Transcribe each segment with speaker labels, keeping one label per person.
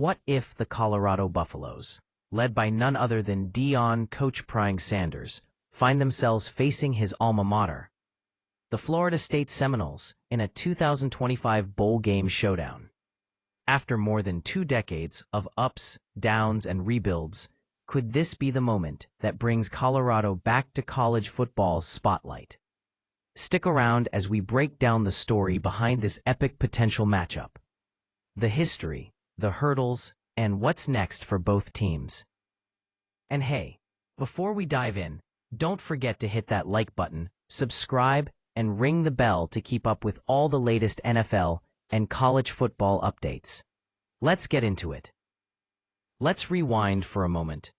Speaker 1: What if the Colorado Buffaloes, led by none other than Deion Sanders, find themselves facing his alma mater, the Florida State Seminoles, in a 2025 bowl game showdown? After more than 2 decades of ups, downs, and rebuilds, could this be the moment that brings Colorado back to college football's spotlight? Stick around as we break down the story behind this epic potential matchup, the history, the hurdles, and what's next for both teams. And hey, before we dive in, don't forget to hit that like button, subscribe, and ring the bell to keep up with all the latest NFL and college football updates. Let's get into it. Let's rewind for a moment.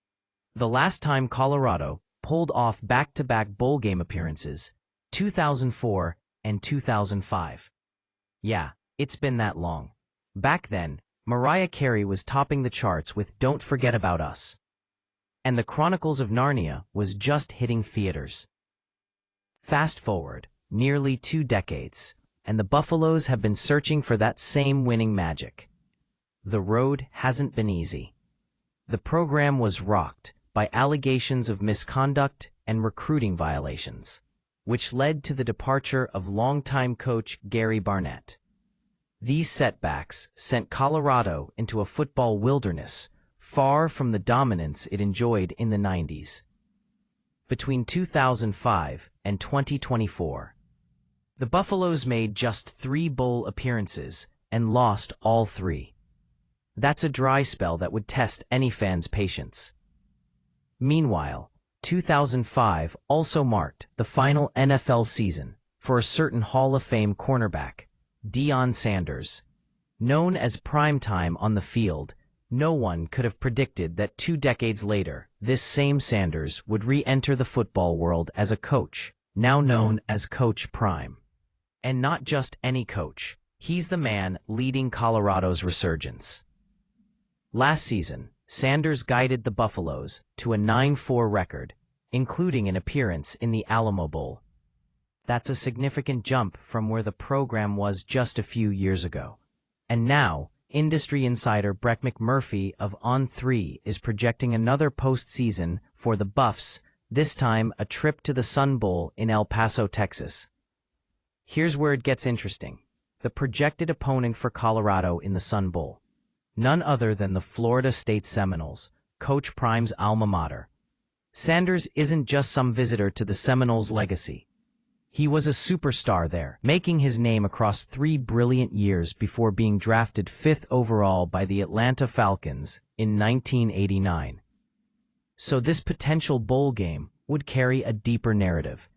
Speaker 1: The last time Colorado pulled off back-to-back bowl game appearances, 2004 and 2005. Yeah, it's been that long. Back then, Mariah Carey was topping the charts with Don't Forget About Us, and The Chronicles of Narnia was just hitting theaters. Fast forward nearly 2 decades, and the Buffaloes have been searching for that same winning magic. The road hasn't been easy. The program was rocked by allegations of misconduct and recruiting violations, which led to the departure of longtime coach Gary Barnett. These setbacks sent Colorado into a football wilderness, far from the dominance it enjoyed in the 90s. Between 2005 and 2024, the Buffaloes made just 3 bowl appearances and lost all 3. That's a dry spell that would test any fan's patience. Meanwhile, 2005 also marked the final NFL season for a certain Hall of Fame cornerback, Deion Sanders. Known as primetime on the field, no one could have predicted that 2 decades later, this same Sanders would re-enter the football world as a coach, now known as Coach Prime. And not just any coach, he's the man leading Colorado's resurgence. Last season, Sanders guided the Buffaloes to a 9-4 record, including an appearance in the Alamo Bowl. That's a significant jump from where the program was just a few years ago. And now, industry insider Brett McMurphy of On3 is projecting another postseason for the Buffs, this time a trip to the Sun Bowl in El Paso, Texas. Here's where it gets interesting. The projected opponent for Colorado in the Sun Bowl, none other than the Florida State Seminoles, Coach Prime's alma mater. Sanders isn't just some visitor to the Seminoles' legacy. He was a superstar there, making his name across 3 brilliant years before being drafted 5th overall by the Atlanta Falcons in 1989. So this potential bowl game would carry a deeper narrative,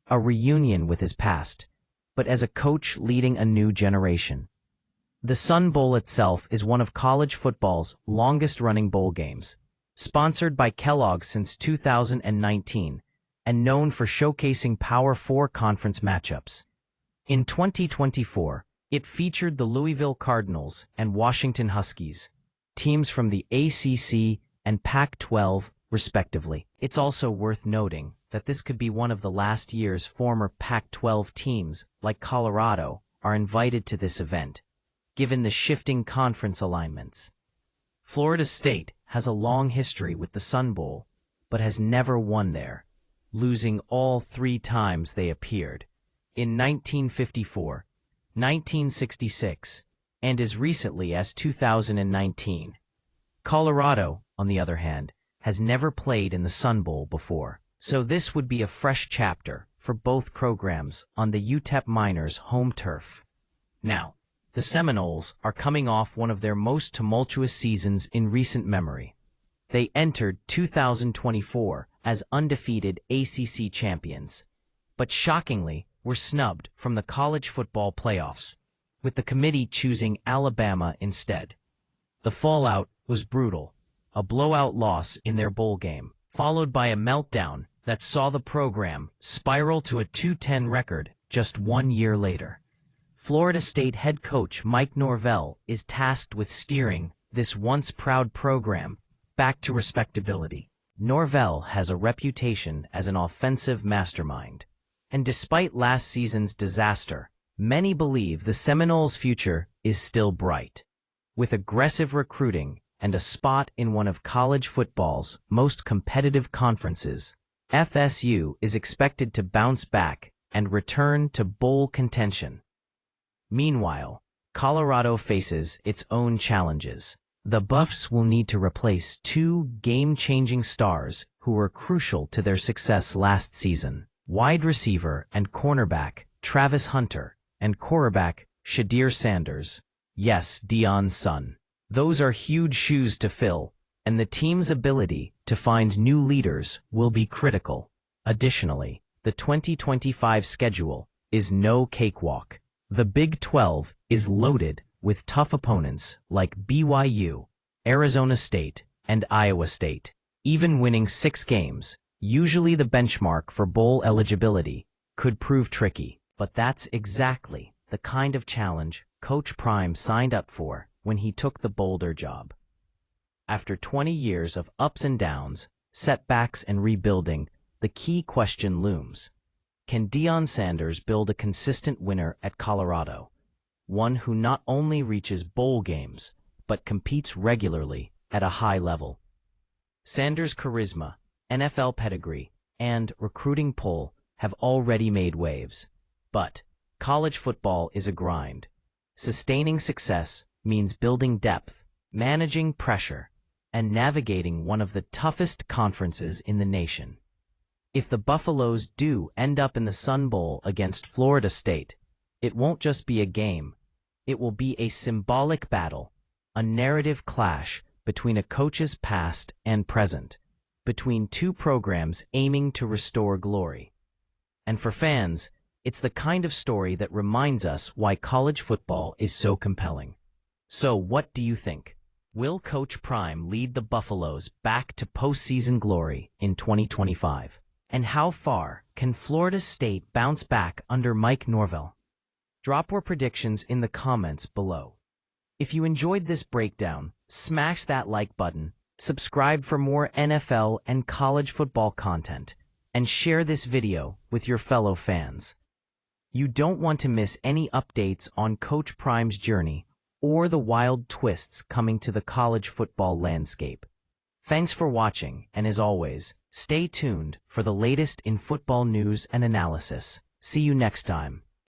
Speaker 1: a reunion with his past, but as a coach leading a new generation. The Sun Bowl itself is one of college football's longest-running bowl games, sponsored by Kellogg's since 2019, and known for showcasing Power 4 conference matchups. In 2024, it featured the Louisville Cardinals and Washington Huskies, teams from the ACC and Pac-12, respectively. It's also worth noting that this could be one of the last year's former Pac-12 teams, like Colorado, are invited to this event, given the shifting conference alignments. Florida State has a long history with the Sun Bowl, but has never won there, losing all 3 times they appeared, in 1954, 1966, and as recently as 2019. Colorado, on the other hand, has never played in the Sun Bowl before, so this would be a fresh chapter for both programs on the UTEP Miners' home turf. Now, the Seminoles are coming off one of their most tumultuous seasons in recent memory. They entered 2024 as undefeated ACC champions, but shockingly were snubbed from the college football playoffs, with the committee choosing Alabama instead. The fallout was brutal, a blowout loss in their bowl game, followed by a meltdown that saw the program spiral to a 2-10 record just 1 year later. Florida State head coach Mike Norvell is tasked with steering this once proud program back to respectability. Norvell has a reputation as an offensive mastermind, and despite last season's disaster, many believe the Seminoles' future is still bright. With aggressive recruiting and a spot in one of college football's most competitive conferences, FSU is expected to bounce back and return to bowl contention. Meanwhile, Colorado faces its own challenges. The Buffs will need to replace two game-changing stars who were crucial to their success last season: wide receiver and cornerback Travis Hunter and quarterback Shedeur Sanders. Yes, Deion's son. Those are huge shoes to fill, and the team's ability to find new leaders will be critical. Additionally, the 2025 schedule is no cakewalk. The Big 12 is loaded with tough opponents like BYU, Arizona State, and Iowa State. Even winning 6 games, usually the benchmark for bowl eligibility, could prove tricky. But that's exactly the kind of challenge Coach Prime signed up for when he took the Boulder job. After 20 years of ups and downs, setbacks and rebuilding, the key question looms. Can Deion Sanders build a consistent winner at Colorado? One who not only reaches bowl games, but competes regularly at a high level. Sanders' charisma, NFL pedigree, and recruiting pull have already made waves. But college football is a grind. Sustaining success means building depth, managing pressure, and navigating one of the toughest conferences in the nation. If the Buffaloes do end up in the Sun Bowl against Florida State, it won't just be a game. It will be a symbolic battle, a narrative clash between a coach's past and present, between two programs aiming to restore glory. And for fans, it's the kind of story that reminds us why college football is so compelling. So what do you think? Will Coach Prime lead the Buffaloes back to postseason glory in 2025? And how far can Florida State bounce back under Mike Norvell? Drop your predictions in the comments below. If you enjoyed this breakdown, smash that like button, subscribe for more NFL and college football content, and share this video with your fellow fans. You don't want to miss any updates on Coach Prime's journey or the wild twists coming to the college football landscape. Thanks for watching, and as always, stay tuned for the latest in football news and analysis. See you next time.